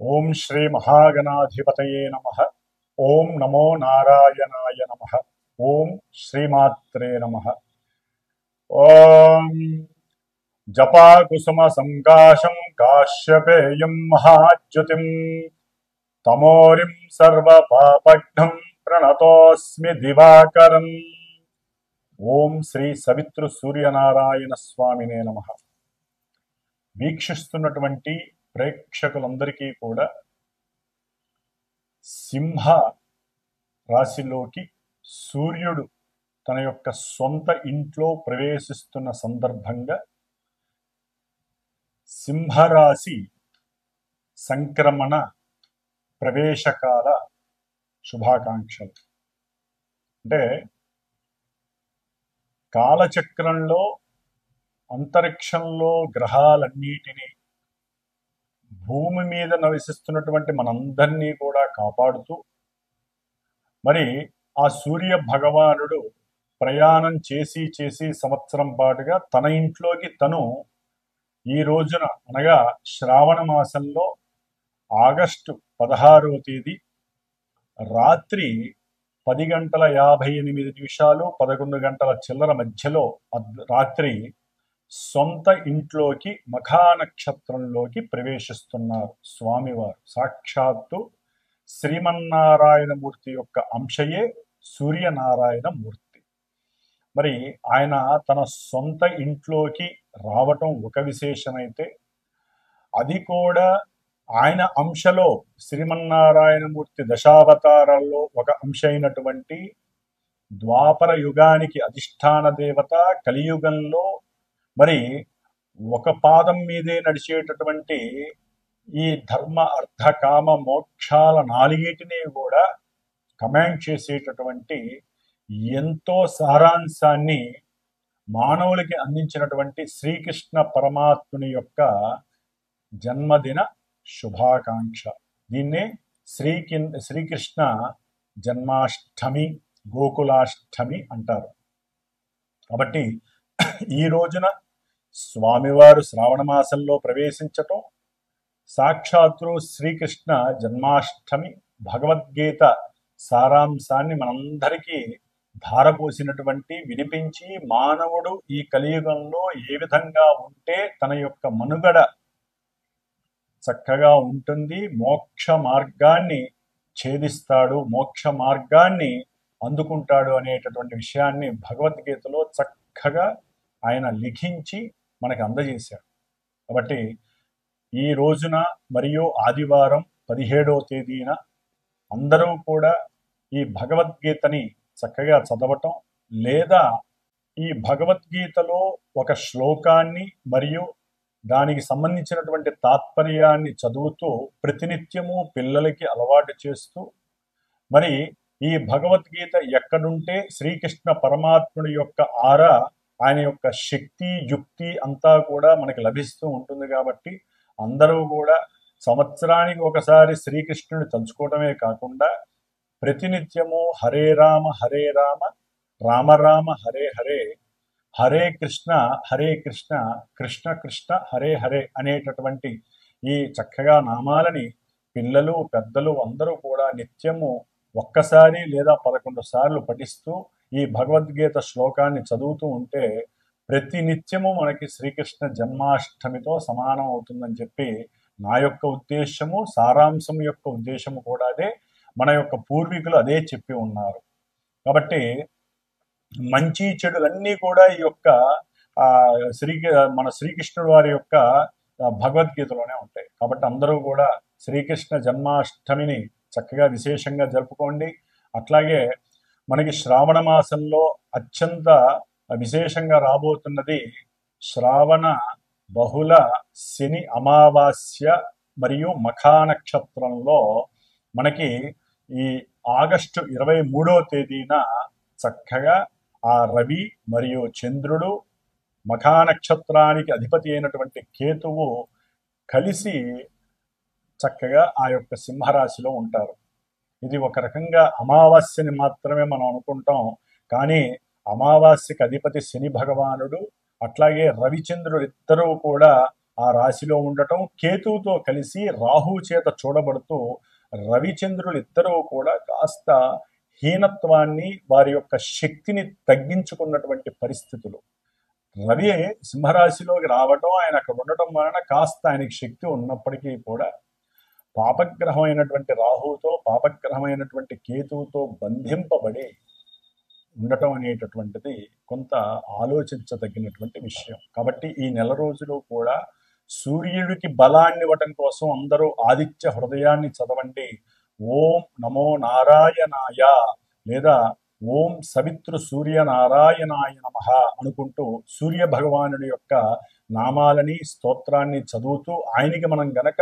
ఓం శ్రీ మహాగణాధిపతయే నమః. ఓం నమో నారాయణాయ నమః. ఓం శ్రీమాత్రే నమః. ఓం జపాకుసుమ సంకాశం కాశ్యపేయం మహాజ్యోతిం తమోరిం సర్వపాపఘ్నం ప్రణతోస్మి దివాకరం. ఓం శ్రీ సవితృ సూర్యనారాయణ స్వామినే నమః. వీక్షిస్తున్నటువంటి ప్రేక్షకులందరికీ కూడా సింహ రాశిలోకి సూర్యుడు తన యొక్క సొంత ఇంట్లో ప్రవేశిస్తున్న సందర్భంగా సింహరాశి సంక్రమణ ప్రవేశకాల శుభాకాంక్షలు. అంటే కాలచక్రంలో అంతరిక్షంలో గ్రహాలన్నిటినీ భూమి మీద నివసిస్తున్నటువంటి మనందరినీ కూడా కాపాడుతూ మరి ఆ సూర్య భగవానుడు ప్రయాణం చేసి సంవత్సరం పాటుగా తన ఇంట్లోకి తను ఈ రోజున అనగా శ్రావణ మాసంలో ఆగస్టు 16వ తేదీ రాత్రి 10:58 11 గంటల చిల్లర మధ్యలో రాత్రి సొంత ఇంట్లోకి మఖా నక్షత్రంలోకి ప్రవేశిస్తున్నారు స్వామివారు. సాక్షాత్తు శ్రీమన్నారాయణమూర్తి యొక్క అంశయే సూర్యనారాయణమూర్తి. మరి ఆయన తన సొంత ఇంట్లోకి రావటం ఒక విశేషమైతే, అది కూడా ఆయన అంశలో శ్రీమన్నారాయణమూర్తి దశావతారాల్లో ఒక అంశ అయినటువంటి ద్వాపర యుగానికి అధిష్టాన దేవత, కలియుగంలో మరి ఒక పాదం మీదే నడిచేటటువంటి ఈ ధర్మ అర్థ కామ మోక్షాల నాలుగిటిని కూడా కమాండ్ చేసేటటువంటి ఎంతో సారాంశాన్ని మానవులకి అందించినటువంటి శ్రీకృష్ణ పరమాత్ముని యొక్క జన్మదిన శుభాకాంక్ష. దీన్నే శ్రీకృష్ణ జన్మాష్టమి, గోకులాష్టమి అంటారు. కాబట్టి ఈ రోజున స్వామివారు శ్రావణ మాసంలో ప్రవేశించటం, సాక్షాత్తు శ్రీకృష్ణ జన్మాష్టమి, భగవద్గీత సారాంశాన్ని మనందరికీ ధారపోసినటువంటి వినిపించి మానవుడు ఈ కలియుగంలో ఏ విధంగా ఉంటే తన యొక్క మనుగడ చక్కగా ఉంటుంది, మోక్ష మార్గాన్ని ఛేదిస్తాడు, మోక్ష మార్గాన్ని అందుకుంటాడు అనేటటువంటి విషయాన్ని భగవద్గీతలో చక్కగా ఆయన లిఖించి మనకు అందజేశాడు. కాబట్టి ఈ రోజున మరియు ఆదివారం 17వ తేదీన అందరూ కూడా ఈ భగవద్గీతని చక్కగా చదవటం, లేదా ఈ భగవద్గీతలో ఒక శ్లోకాన్ని మరియు దానికి సంబంధించినటువంటి తాత్పర్యాన్ని చదువుతూ ప్రతినిత్యము పిల్లలకి అలవాటు చేస్తూ, మరి ఈ భగవద్గీత ఎక్కడుంటే శ్రీకృష్ణ పరమాత్ముడి యొక్క ఆరా, ఆయన యొక్క శక్తి యుక్తి అంతా కూడా మనకి లభిస్తూ ఉంటుంది. కాబట్టి అందరూ కూడా సంవత్సరానికి ఒకసారి శ్రీకృష్ణుని తలుచుకోవడమే కాకుండా ప్రతినిత్యము హరే రామ రామ రామ హరే హరే, హరే కృష్ణ కృష్ణ కృష్ణ హరే హరే అనేటటువంటి ఈ చక్కగా నామాలని పిల్లలు పెద్దలు అందరూ కూడా నిత్యము ఒక్కసారి లేదా 11 సార్లు పఠిస్తూ ఈ భగవద్గీత శ్లోకాన్ని చదువుతూ ఉంటే ప్రతి నిత్యము మనకి శ్రీకృష్ణ జన్మాష్టమితో సమానం అవుతుందని చెప్పి నా యొక్క ఉద్దేశము, సారాంశం యొక్క ఉద్దేశము కూడా అదే. మన యొక్క పూర్వీకులు అదే చెప్పి ఉన్నారు. కాబట్టి మంచి చెడులన్నీ కూడా ఈ యొక్క మన శ్రీకృష్ణుడు వారి యొక్క భగవద్గీతలోనే ఉంటాయి. కాబట్టి అందరూ కూడా శ్రీకృష్ణ జన్మాష్టమిని చక్కగా విశేషంగా జరుపుకోండి. అట్లాగే మనకి శ్రావణ మాసంలో అత్యంత విశేషంగా రాబోతున్నది శ్రావణ బహుళ శని అమావాస్య మరియు మఖా నక్షత్రంలో మనకి ఈ ఆగస్టు 23వ తేదీన చక్కగా ఆ రవి మరియు చంద్రుడు మఖా నక్షత్రానికి అధిపతి అయినటువంటి కేతువు కలిసి చక్కగా ఆ యొక్క సింహరాశిలో ఉంటారు. ఇది ఒక రకంగా అమావాస్యని మాత్రమే మనం అనుకుంటాం, కానీ అమావాస్యకి అధిపతి శని భగవానుడు, అట్లాగే రవిచంద్రుడు ఇద్దరూ కూడా ఆ రాశిలో ఉండటం, కేతువుతో కలిసి రాహువు చేత చూడబడుతూ రవిచంద్రులు ఇద్దరూ కూడా కాస్త హీనత్వాన్ని, వారి యొక్క శక్తిని తగ్గించుకున్నటువంటి పరిస్థితులు. రవి సింహరాశిలోకి రావటం, ఆయన అక్కడ ఉండటం వలన కాస్త ఆయనకి శక్తి ఉన్నప్పటికీ కూడా పాపగ్రహమైనటువంటి రాహువుతో, పాపగ్రహమైనటువంటి కేతువుతో బంధింపబడి ఉండటం అనేటటువంటిది కొంత ఆలోచించదగినటువంటి విషయం. కాబట్టి ఈ నెల రోజులు కూడా సూర్యుడికి బలాన్ని ఇవ్వటం కోసం అందరూ ఆదిత్య హృదయాన్ని చదవండి. ఓం నమో నారాయణాయ లేదా ఓం సవితృ సూర్యనారాయణాయ నమః అనుకుంటూ సూర్య భగవానుడి యొక్క నామాలని, స్తోత్రాన్ని చదువుతూ ఆయనకి మనం గనక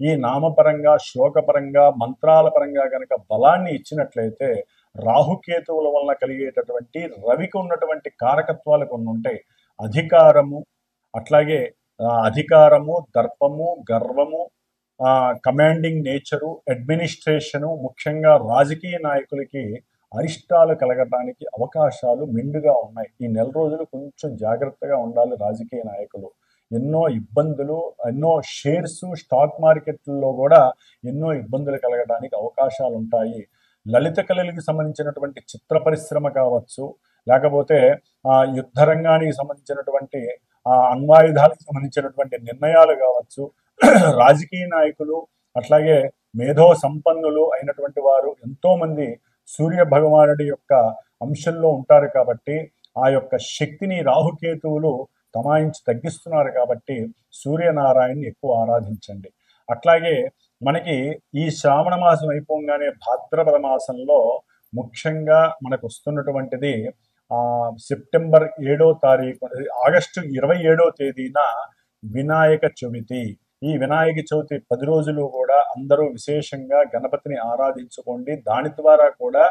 ఈ నామపరంగా, శ్లోకపరంగా, మంత్రాల పరంగా గనక బలాన్ని ఇచ్చినట్లయితే రాహుకేతువుల వలన కలిగేటటువంటి రవికి ఉన్నటువంటి కారకత్వాలు కొన్ని ఉంటాయి. అధికారము, అట్లాగే అధికారము, దర్పము, గర్వము, కమాండింగ్ నేచరు, అడ్మినిస్ట్రేషను, ముఖ్యంగా రాజకీయ నాయకులకి అరిష్టాలు కలగటానికి అవకాశాలు మెండుగా ఉన్నాయి. ఈ నెల రోజులు కొంచెం జాగ్రత్తగా ఉండాలి రాజకీయ నాయకులు. ఎన్నో ఇబ్బందులు, ఎన్నో షేర్స్ స్టాక్ మార్కెట్లో కూడా ఎన్నో ఇబ్బందులు కలగడానికి అవకాశాలు ఉంటాయి. లలిత కళలకు సంబంధించినటువంటి చిత్ర పరిశ్రమ కావచ్చు, లేకపోతే యుద్ధ రంగానికి సంబంధించినటువంటి అణ్వాయుధాలకు సంబంధించినటువంటి నిర్ణయాలు కావచ్చు, రాజకీయ నాయకులు, అట్లాగే మేధో సంపన్నులు అయినటువంటి వారు ఎంతో మంది సూర్య భగవానుడి యొక్క అంశంలో ఉంటారు. కాబట్టి ఆ యొక్క శక్తిని రాహుకేతువులు తమాయించి తగ్గిస్తున్నారు. కాబట్టి సూర్యనారాయణని ఎక్కువ ఆరాధించండి. అట్లాగే మనకి ఈ శ్రావణ మాసం అయిపోగానే భాద్రపద మాసంలో ముఖ్యంగా మనకు వస్తున్నటువంటిది సెప్టెంబర్ 7వ తారీఖు, ఆగస్టు 27వ తేదీన వినాయక చవితి. ఈ వినాయక చవితి 10 రోజులు కూడా అందరూ విశేషంగా గణపతిని ఆరాధించుకోండి. దాని ద్వారా కూడా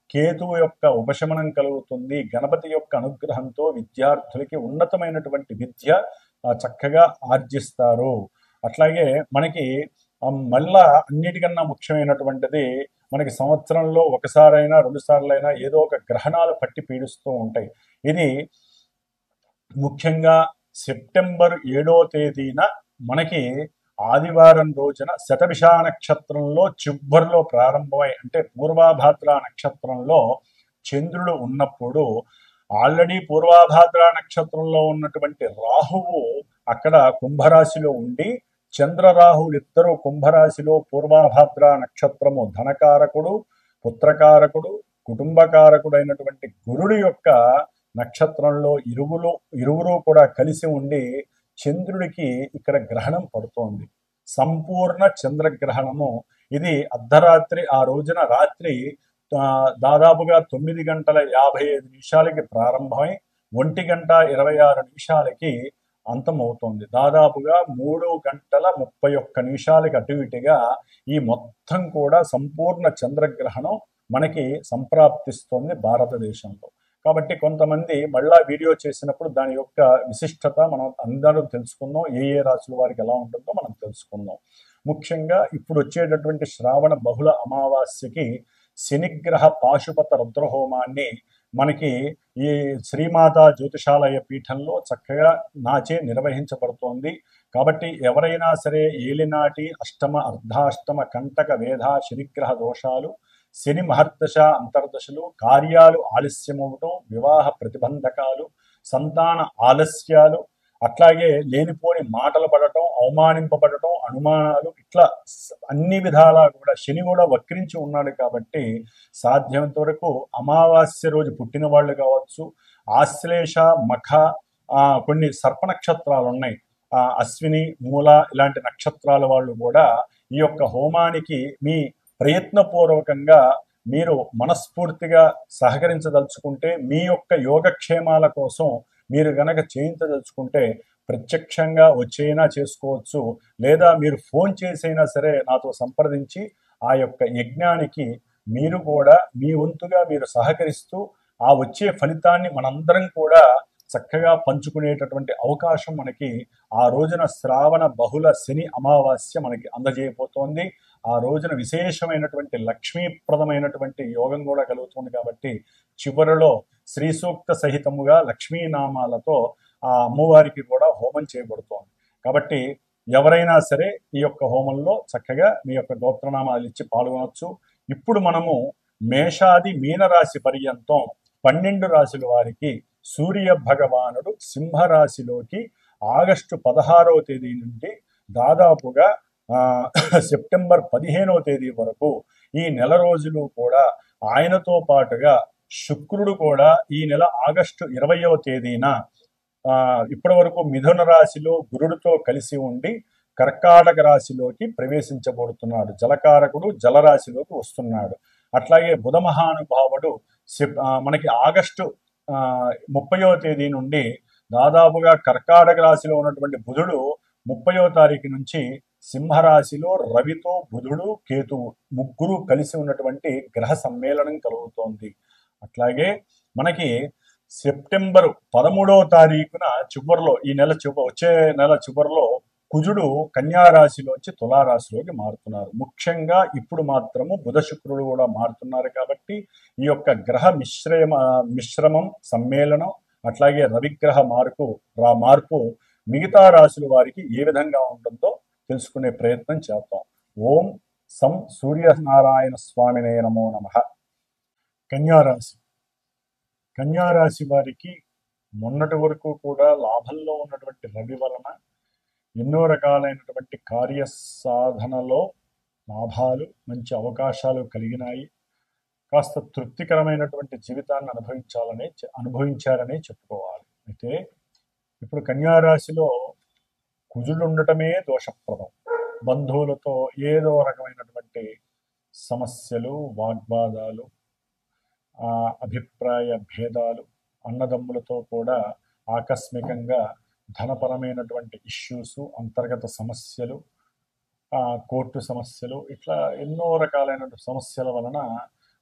కేతువు యొక్క ఉపశమనం కలుగుతుంది. గణపతి యొక్క అనుగ్రహంతో విద్యార్థులకి ఉన్నతమైనటువంటి విద్య చక్కగా ఆర్జిస్తారు. అట్లాగే మనకి మళ్ళా అన్నిటికన్నా ముఖ్యమైనటువంటిది, మనకి సంవత్సరంలో ఒకసారైనా 2 సార్లైనా ఏదో ఒక గ్రహణాలు పట్టి పీడిస్తూ ఉంటాయి. ఇది ముఖ్యంగా సెప్టెంబర్ 7వ తేదీన మనకి ఆదివారం రోజున శతభిష నక్షత్రంలో చివరిలో ప్రారంభమై, అంటే పూర్వాభాద్ర నక్షత్రంలో చంద్రుడు ఉన్నప్పుడు, ఆల్రెడీ పూర్వాభాద్ర నక్షత్రంలో ఉన్నటువంటి రాహువు అక్కడ కుంభరాశిలో ఉండి, చంద్రరాహువులు ఇద్దరు కుంభరాశిలో పూర్వాభాద్ర నక్షత్రము ధనకారకుడు, పుత్రకారకుడు, కుటుంబకారకుడు అయినటువంటి గురుడు యొక్క నక్షత్రంలో ఇరువురు కూడా కలిసి ఉండి చంద్రుడికి ఇక్కడ గ్రహణం పడుతోంది. సంపూర్ణ చంద్రగ్రహణము. ఇది అర్ధరాత్రి, ఆ రోజున రాత్రి దాదాపుగా 9:55 ప్రారంభమై 1:26 అంతమవుతోంది. దాదాపుగా 3:31 అటు ఇటుగా ఈ మొత్తం కూడా సంపూర్ణ చంద్రగ్రహణం మనకి సంప్రాప్తిస్తోంది భారతదేశంలో. కాబట్టి కొంతమంది మళ్ళా వీడియో చేసినప్పుడు దాని యొక్క విశిష్టత మనం అందరూ తెలుసుకుందాం. ఏ రాశుల వారికి ఎలా ఉంటుందో మనం తెలుసుకుందాం. ముఖ్యంగా ఇప్పుడు వచ్చేటటువంటి శ్రావణ బహుళ అమావాస్యకి శనిగ్రహ పాశుపత రుద్రహోమాన్ని మనకి ఈ శ్రీమాతా జ్యోతిషాలయ పీఠంలో చక్కగా నాచే నిర్వహించబడుతోంది. కాబట్టి ఎవరైనా సరే ఏలినాటి, అష్టమ, అర్ధాష్టమ, కంటక, వేధ, శనిగ్రహ దోషాలు, శని మహర్దశ అంతర్దశలు, కార్యాలు ఆలస్యమవటం, వివాహ ప్రతిబంధకాలు, సంతాన ఆలస్యాలు, అట్లాగే లేనిపోని మాటలు పడటం, అవమానింపబడటం, అనుమానాలు, ఇట్లా అన్ని విధాలా కూడా శని కూడా వక్రించి ఉన్నాడు. కాబట్టి సాధ్యమైనంత వరకు అమావాస్య రోజు పుట్టిన వాళ్ళు కావచ్చు, ఆశ్లేష, మఖ, కొన్ని సర్ప నక్షత్రాలు ఉన్నాయి, అశ్విని, మూల ఇలాంటి నక్షత్రాల వాళ్ళు కూడా ఈ యొక్క హోమానికి మీ ప్రయత్నపూర్వకంగా మీరు మనస్ఫూర్తిగా సహకరించదలుచుకుంటే, మీ యొక్క యోగక్షేమాల కోసం మీరు గనక చేయించదలుచుకుంటే ప్రత్యక్షంగా వచ్చైనా చేసుకోవచ్చు, లేదా మీరు ఫోన్ చేసైనా సరే నాతో సంప్రదించి ఆ యొక్క యజ్ఞానికి మీరు కూడా మీ వంతుగా మీరు సహకరిస్తూ ఆ వచ్చే ఫలితాన్ని మనందరం కూడా చక్కగా పంచుకునేటటువంటి అవకాశం మనకి ఆ రోజున శ్రావణ బహుళ శని అమావాస్య మనకి అందజేయబోతోంది. ఆ రోజున విశేషమైనటువంటి లక్ష్మీప్రదమైనటువంటి యోగం కూడా కలుగుతుంది. కాబట్టి చివరిలో శ్రీ సూక్త సహితముగా లక్ష్మీనామాలతో ఆ అమ్మవారికి కూడా హోమం చేయబడుతోంది. కాబట్టి ఎవరైనా సరే ఈ యొక్క హోమంలో చక్కగా మీ యొక్క గోత్రనామాలు ఇచ్చి పాల్గొనవచ్చు. ఇప్పుడు మనము మేషాది మీనరాశి పర్యంతం 12 రాశుల వారికి సూర్య భగవానుడు సింహరాశిలోకి ఆగస్టు 16వ తేదీ నుండి దాదాపుగా సెప్టెంబర్ 15వ తేదీ వరకు ఈ నెల రోజులు కూడా ఆయనతో పాటుగా శుక్రుడు కూడా ఈ నెల ఆగస్టు 20వ తేదీన ఇప్పటి వరకు మిథున రాశిలో గురుడితో కలిసి ఉండి కర్కాటక రాశిలోకి ప్రవేశించబోతున్నాడు. జలకారకుడు జలరాశిలోకి వస్తున్నాడు. అట్లాగే బుధ మహానుభావుడు మనకి ఆగస్టు 30వ తేదీ నుండి దాదాపుగా కర్కాటక రాశిలో ఉన్నటువంటి బుధుడు 30వ తారీఖు నుంచి సింహరాశిలో రవితో బుధుడు కేతువు ముగ్గురు కలిసి ఉన్నటువంటి గ్రహ సమ్మేళనం కలుగుతోంది. అట్లాగే మనకి సెప్టెంబర్ 13వ తారీఖున చివరిలో ఈ నెల వచ్చే నెల చివరిలో కుజుడు కన్యారాశిలోంచి తులారాశిలోకి మారుతున్నారు. ముఖ్యంగా ఇప్పుడు మాత్రము బుధ శుక్రుడు కూడా మారుతున్నారు. కాబట్టి ఈ యొక్క గ్రహ మిశ్రమం సమ్మేళనం అట్లాగే రవిగ్రహ మార్పు మిగతా రాశుల వారికి ఏ విధంగా ఉంటుందో తెలుసుకునే ప్రయత్నం చేద్దాం. ఓం సం సూర్యనారాయణ స్వామినే నమో నమః. కన్యారాశి కన్యారాశి వారికి మొన్నటి వరకు కూడా లాభంలో ఉన్నటువంటి రవి వలన ఎన్నో రకాలైనటువంటి కార్యసాధనలో లాభాలు మంచి అవకాశాలు కలిగినాయి. కాస్త తృప్తికరమైనటువంటి జీవితాన్ని అనుభవించారనే చెప్పుకోవాలి. అయితే ఇప్పుడు కన్యారాశిలో కుజుడు ఉండటమే దోషప్రదం. బంధువులతో ఏదో రకమైనటువంటి సమస్యలు, వాగ్వాదాలు, అభిప్రాయ భేదాలు, అన్నదమ్ములతో కూడా ఆకస్మికంగా ధనపరమైనటువంటి ఇష్యూస్, అంతర్గత సమస్యలు, కోర్టు సమస్యలు, ఇట్లా ఎన్నో రకాలైన సమస్యల వలన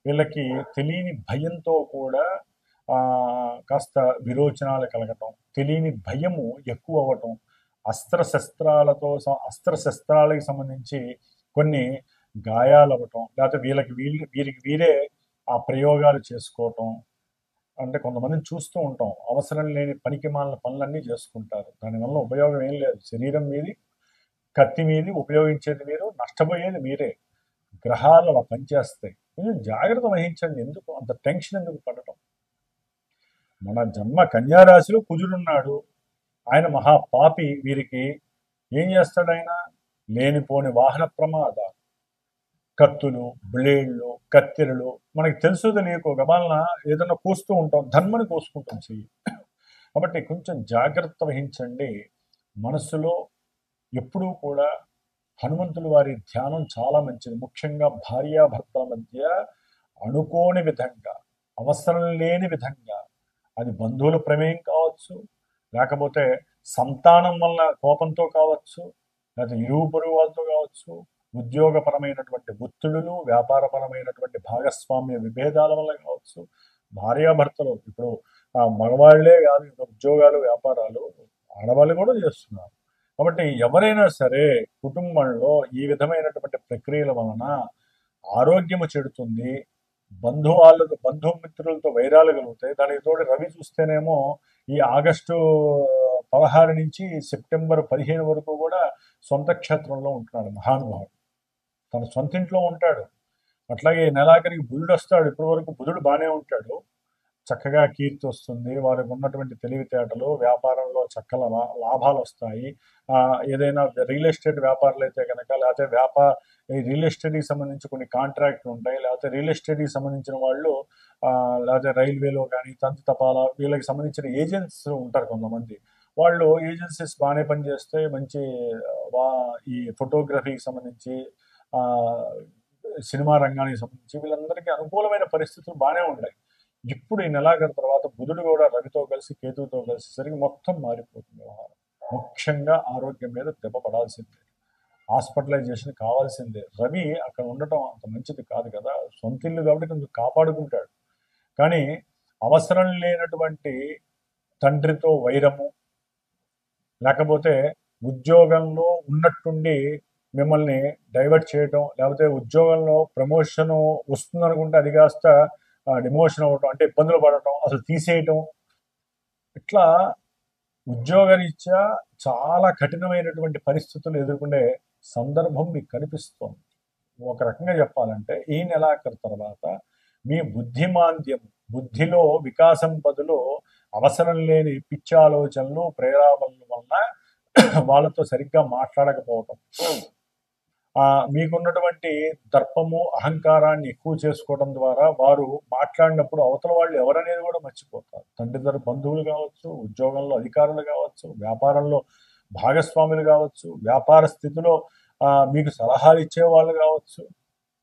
వీళ్ళకి తెలియని భయంతో కూడా కాస్త విరోచనాలు కలగటం, తెలియని భయము ఎక్కువ అవ్వటం, అస్త్రశస్త్రాలకు సంబంధించి కొన్ని గాయాలు అవ్వటం, లేకపోతే వీరికి వీరే ఆ ప్రయోగాలు చేసుకోవటం. అంటే కొంతమందిని చూస్తూ ఉంటాం, అవసరం లేని పనికి మాలిన పనులన్నీ చేసుకుంటారు. దానివల్ల ఉపయోగం ఏం లేదు. శరీరం మీది, కత్తి మీది ఉపయోగించేది మీరు, నష్టపోయేది మీరే. గ్రహాలు అలా పనిచేస్తాయి. కొంచెం జాగ్రత్త వహించండి. ఎందుకు అంత టెన్షన్ ఎందుకు పడటం? మన జన్మ కన్యారాశిలో కుజుడున్నాడు. ఆయన మహాపాపి. వీరికి ఏం చేస్తాడు ఆయన? లేనిపోని వాహన ప్రమాదాలు, కత్తులు, బ్లేడ్లు, కత్తెరలు, మనకి తెలుసు తెలియకో గబాలన ఏదైనా కోస్తూ ఉంటాం, ధన్మని కోసుకుంటాం చెయ్యి. కాబట్టి కొంచెం జాగ్రత్త వహించండి. మనస్సులో ఎప్పుడూ కూడా హనుమంతుల వారి ధ్యానం చాలా మంచిది. ముఖ్యంగా భార్యాభర్తల మధ్య అనుకోని విధంగా, అవసరం లేని విధంగా, అది బంధువుల ప్రమేయం కావచ్చు, లేకపోతే సంతానం వల్ల కోపంతో కావచ్చు, లేకపోతే ఇరుగు పొరుగు వాళ్ళతో కావచ్చు, ఉద్యోగపరమైనటువంటి ఒత్తిడులు, వ్యాపారపరమైనటువంటి భాగస్వామ్య విభేదాల వల్ల కావచ్చు. భార్యాభర్తలు ఇప్పుడు మగవాళ్లే కాదు, ఉద్యోగాలు, వ్యాపారాలు ఆడవాళ్ళు కూడా చేస్తున్నారు. కాబట్టి ఎవరైనా సరే కుటుంబంలో ఈ విధమైనటువంటి ప్రక్రియల వలన ఆరోగ్యము చెడుతుంది. బంధుమిత్రులతో వైరాలు కలుగుతాయి. దానికి తోడు రవి చూస్తేనేమో ఈ ఆగస్టు 16 నుంచి సెప్టెంబర్ 15 వరకు కూడా సొంత క్షేత్రంలో ఉంటున్నాడు మహానుభావుడు. తన సొంత ఇంట్లో ఉంటాడు. అట్లాగే నెలాఖరికి బుధుడు వస్తాడు. ఇప్పటి వరకు బుధుడు బాగానే ఉంటాడు. చక్కగా కీర్తి వస్తుంది. వారికి ఉన్నటువంటి తెలివితేటలు, వ్యాపారంలో చక్కల లాభాలు వస్తాయి. ఏదైనా రియల్ ఎస్టేట్ వ్యాపారాలు అయితే కనుక, లేకపోతే రియల్ ఎస్టేట్కి సంబంధించి కొన్ని కాంట్రాక్ట్లు ఉంటాయి, లేకపోతే రియల్ ఎస్టేట్కి సంబంధించిన వాళ్ళు, లేకపోతే రైల్వేలో కానీ, తంతి తపాలా, వీళ్ళకి సంబంధించిన ఏజెంట్స్ ఉంటారు కొంతమంది. వాళ్ళు ఏజెన్సీస్ బాగానే పనిచేస్తే మంచి ఈ ఫోటోగ్రఫీకి సంబంధించి, సినిమా రంగానికి సంబంధించి వీళ్ళందరికీ అనుకూలమైన పరిస్థితులు బాగానే ఉన్నాయి. ఇప్పుడు ఈ నెలాఖరు తర్వాత బుధుడు కూడా రవితో కలిసి కేతువుతో కలిసేసరికి మొత్తం మారిపోతుంది వ్యవహారం. ముఖ్యంగా ఆరోగ్యం మీద దెబ్బ పడాల్సిందే, హాస్పిటలైజేషన్ కావాల్సిందే. రవి అక్కడ ఉండటం అంత మంచిది కాదు కదా. సొంత ఇల్లు కాబట్టి కొంచెం కాపాడుకుంటాడు. కానీ అవసరం లేనటువంటి తండ్రితో వైరము, లేకపోతే ఉద్యోగంలో ఉన్నట్టుండి మిమ్మల్ని డైవర్ట్ చేయటం, లేకపోతే ఉద్యోగంలో ప్రమోషన్ వస్తుందనుకుంటే అది కాస్త డిమోషన్ అవ్వటం, అంటే ఇబ్బందులు పడటం, అసలు తీసేయటం, ఇట్లా ఉద్యోగరీత్యా చాలా కఠినమైనటువంటి పరిస్థితులు ఎదుర్కొనే సందర్భం మీకు కనిపిస్తోంది. ఒక రకంగా చెప్పాలంటే ఈ నెలాఖరు తర్వాత మీ బుద్ధిమాంద్యం, బుద్ధిలో వికాసం బదులు అవసరం లేని పిచ్చి ఆలోచనలు, ప్రేరావణల వలన వాళ్ళతో సరిగ్గా మాట్లాడకపోవటం, మీకున్నటువంటి దర్పము, అహంకారాన్ని ఎక్కువ చేసుకోవడం ద్వారా వారు మాట్లాడినప్పుడు అవతల వాళ్ళు ఎవరనేది కూడా మర్చిపోతారు. తండ్రిదండ్రుల బంధువులు కావచ్చు, ఉద్యోగంలో అధికారులు కావచ్చు, వ్యాపారంలో భాగస్వాములు కావచ్చు, వ్యాపార స్థితిలో మీకు సలహాలు ఇచ్చేవాళ్ళు కావచ్చు,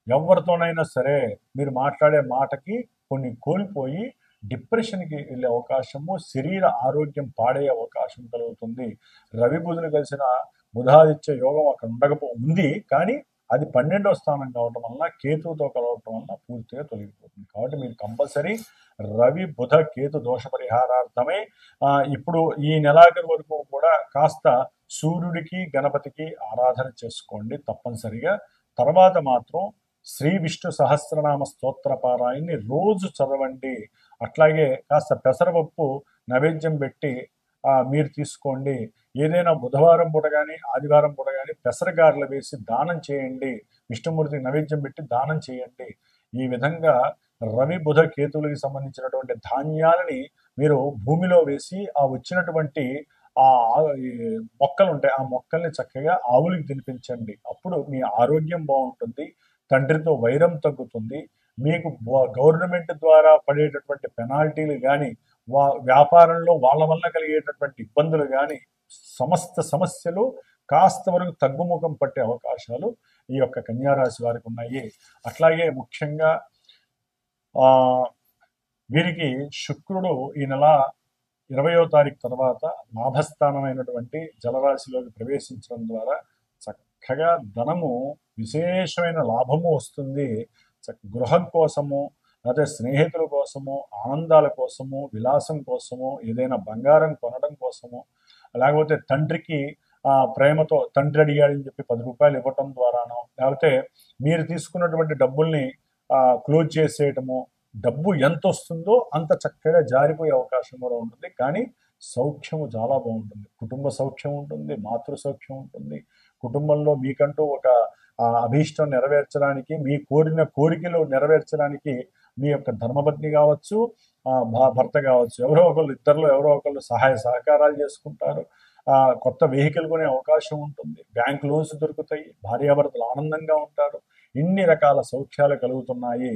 ఎవరితోనైనా సరే మీరు మాట్లాడే మాటకి కొన్ని కోల్పోయి డిప్రెషన్కి వెళ్ళే అవకాశము, శరీర ఆరోగ్యం పాడే అవకాశం కలుగుతుంది. రవి బుధులు కలిసిన బుధాదిత్య యోగం అక్కడ ఉంది, కానీ అది 12వ స్థానం కావటం వలన, కేతువుతో కలవటం వలన పూర్తిగా తొలగిపోతుంది. కాబట్టి మీరు కంపల్సరీ రవి బుధ కేతు దోష పరిహారార్థమై ఇప్పుడు ఈ నెలాఖరు వరకు కూడా కాస్త సూర్యుడికి గణపతికి ఆరాధన చేసుకోండి తప్పనిసరిగా. తర్వాత మాత్రం శ్రీ విష్ణు సహస్రనామ స్తోత్ర పారాయణని రోజు చదవండి. అట్లాగే కాస్త పెసరపప్పు నైవేద్యం పెట్టి మీరు తీసుకోండి. ఏదైనా బుధవారం పూట కానీ ఆదివారం పూట కానీ పెసరగారెలు వేసి దానం చేయండి. విష్ణుమూర్తికి నైవేద్యం పెట్టి దానం చేయండి. ఈ విధంగా రవి బుధ కేతువులకి సంబంధించినటువంటి ధాన్యాలని మీరు భూమిలో వేసి ఆ వచ్చినటువంటి ఆ మొక్కలు ఉంటాయి, ఆ మొక్కల్ని చక్కగా ఆవులకి తినిపించండి. అప్పుడు మీ ఆరోగ్యం బాగుంటుంది, తండ్రితో వైరం తగ్గుతుంది, మీకు గవర్నమెంట్ ద్వారా పడేటటువంటి పెనాల్టీలు కానీ, వ్యాపారంలో వాళ్ళ వల్ల కలిగేటటువంటి ఇబ్బందులు కానీ, సమస్త సమస్యలు కాస్త వరకు తగ్గుముఖం పట్టే అవకాశాలు ఈ యొక్క కన్యారాశి వారికి ఉన్నాయి. అట్లాగే ముఖ్యంగా వీరికి శుక్రుడు ఈ నెల 20వ తారీఖు తర్వాత లాభస్థానమైనటువంటి జలరాశిలోకి ప్రవేశించడం ద్వారా చక్కగా ధనము, విశేషమైన లాభము వస్తుంది. గృహం కోసము, లేకపోతే స్నేహితుల కోసము, ఆనందాల కోసము, విలాసం కోసము, ఏదైనా బంగారం కొనడం కోసము, లేకపోతే తండ్రికి ప్రేమతో తండ్రి అడిగాడని చెప్పి 10 రూపాయలు ఇవ్వటం ద్వారానో, లేకపోతే మీరు తీసుకున్నటువంటి డబ్బుల్ని క్లోజ్ చేసేయటము, డబ్బు ఎంత వస్తుందో అంత చక్కగా జారిపోయే అవకాశం కూడా ఉంటుంది. కానీ సౌఖ్యము చాలా బాగుంటుంది. కుటుంబ సౌఖ్యం ఉంటుంది, మాతృ సౌఖ్యం ఉంటుంది. కుటుంబంలో మీకంటూ ఒక అభీష్టం నెరవేర్చడానికి, మీ కోరిన కోరికలు నెరవేర్చడానికి మీ యొక్క ధర్మపత్ని కావచ్చు, భర్త కావచ్చు, ఎవరో ఒకళ్ళు, ఇద్దరిలో ఎవరో ఒకళ్ళు సహాయ సహకారాలు చేసుకుంటారు. కొత్త వెహికల్ కొనే అవకాశం ఉంటుంది, బ్యాంక్ లోన్స్ దొరుకుతాయి, భార్యాభర్తలు ఆనందంగా ఉంటారు. ఇన్ని రకాల సౌఖ్యాలు కలుగుతున్నాయి.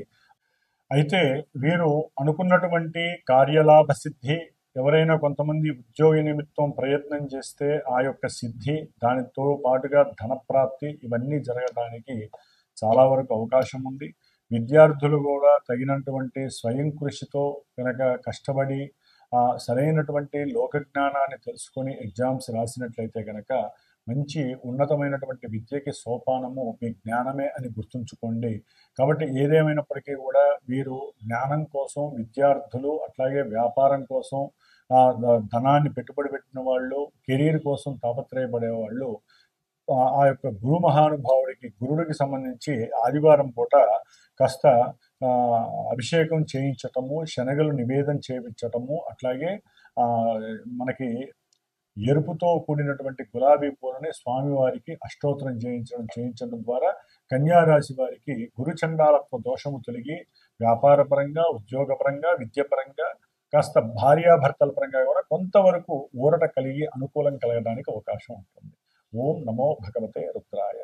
అయితే వీరు అనుకున్నటువంటి కార్యలాభ సిద్ధి, ఎవరైనా కొంతమంది ఉద్యోగ నిమిత్తం ప్రయత్నం చేస్తే ఆ యొక్క సిద్ధి, దానితో పాటుగా ధనప్రాప్తి, ఇవన్నీ జరగడానికి చాలా వరకు అవకాశం ఉంది. విద్యార్థులు కూడా తగినటువంటి స్వయం కృషితో కనుక కష్టపడి సరైనటువంటి లోక జ్ఞానాన్ని తెలుసుకొని ఎగ్జామ్స్ రాసినట్లయితే కనుక మంచి ఉన్నతమైనటువంటి విద్యకి సోపానము మీ జ్ఞానమే అని గుర్తుంచుకోండి. కాబట్టి ఏదేమైనప్పటికీ కూడా వీరు జ్ఞానం కోసం, విద్యార్థులు అట్లాగే వ్యాపారం కోసం, ధనాన్ని పెట్టుబడి పెట్టిన వాళ్ళు, కెరీర్ కోసం తాపత్రయపడే వాళ్ళు ఆ యొక్క గురు మహానుభావుడికి, గురుడికి సంబంధించి ఆదివారం పూట కాస్త అభిషేకం చేయించటము, శనగలు నివేదన చేయించటము, అట్లాగే మనకి ఎరుపుతో కూడినటువంటి గులాబీ పూలని స్వామివారికి అష్టోత్తరం చేయించడం ద్వారా కన్యారాశి వారికి గురుచండాలత్వ దోషము తొలగి వ్యాపారపరంగా, ఉద్యోగపరంగా, విద్యపరంగా, కాస్త భార్యాభర్తల పరంగా కూడా కొంతవరకు ఊరట కలిగి అనుకూలం కలగడానికి అవకాశం ఉంటుంది. ఓం నమో భగవతే రుద్రాయ.